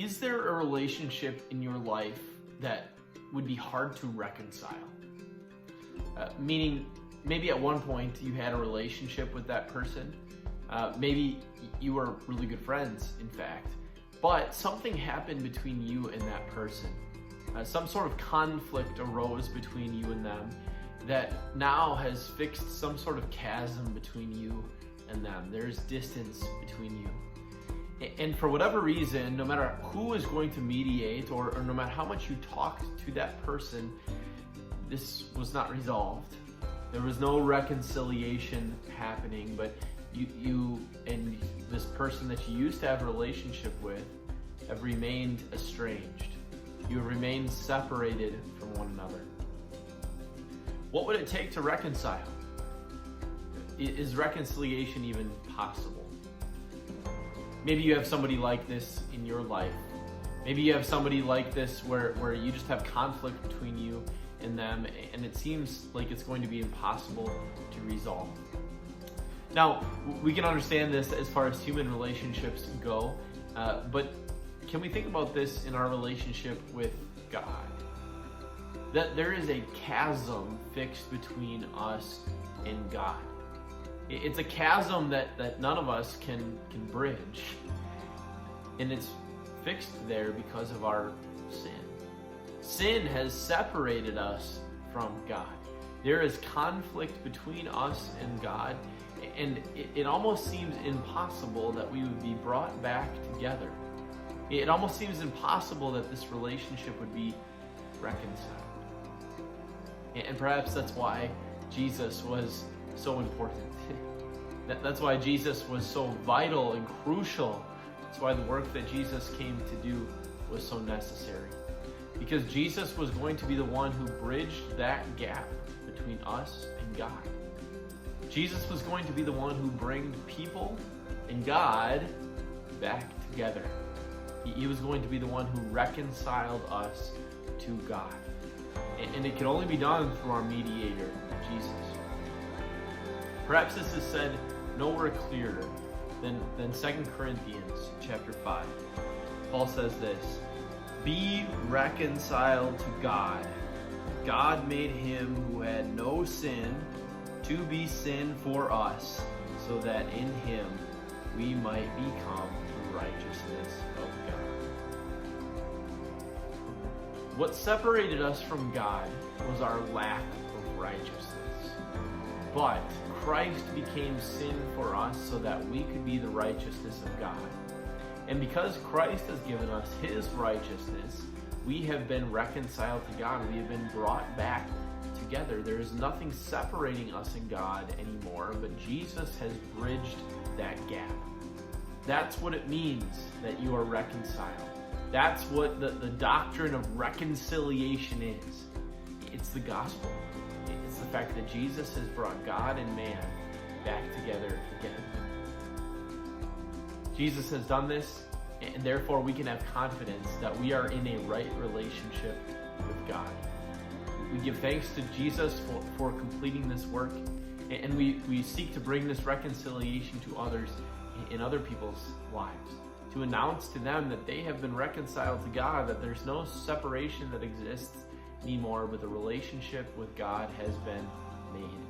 Is there a relationship in your life that would be hard to reconcile? Meaning, maybe at one point you had a relationship with that person. Maybe you were really good friends, in fact, but something happened between you and that person. Some sort of conflict arose between you and them that now has fixed some sort of chasm between you and them. There's distance between you. And for whatever reason, no matter who is going to mediate or no matter how much you talked to that person, this was not resolved. There was no reconciliation happening, but you and this person that you used to have a relationship with have remained estranged. You have remained separated from one another. What would it take to reconcile? Is reconciliation even possible? Maybe you have somebody like this in your life. Maybe you have somebody like this where you just have conflict between you and them, and it seems like it's going to be impossible to resolve. Now, we can understand this as far as human relationships go, but can we think about this in our relationship with God? That there is a chasm fixed between us and God. It's a chasm that none of us can bridge. And it's fixed there because of our sin. Sin has separated us from God. There is conflict between us and God, and it almost seems impossible that we would be brought back together. It almost seems impossible that this relationship would be reconciled. And perhaps that's why Jesus was so important. That's why Jesus was so vital and crucial. That's why the work that Jesus came to do was so necessary. Because Jesus was going to be the one who bridged that gap between us and God. Jesus was going to be the one who brought people and God back together. He was going to be the one who reconciled us to God. And it can only be done through our mediator, Jesus. Perhaps this is said nowhere clearer than 2 Corinthians chapter 5. Paul says this, "Be reconciled to God. God made him who had no sin to be sin for us, so that in him we might become the righteousness of God." What separated us from God was our lack of righteousness. But Christ became sin for us so that we could be the righteousness of God. And because Christ has given us his righteousness, we have been reconciled to God. We have been brought back together. There is nothing separating us and God anymore, but Jesus has bridged that gap. That's what it means that you are reconciled. That's what the doctrine of reconciliation is. It's the gospel. It's the fact that Jesus has brought God and man back together again. Jesus has done this, and therefore we can have confidence that we are in a right relationship with God. We give thanks to Jesus for completing this work, and we seek to bring this reconciliation to others in other people's lives, to announce to them that they have been reconciled to God, that there's no separation that exists anymore, but the relationship with God has been made.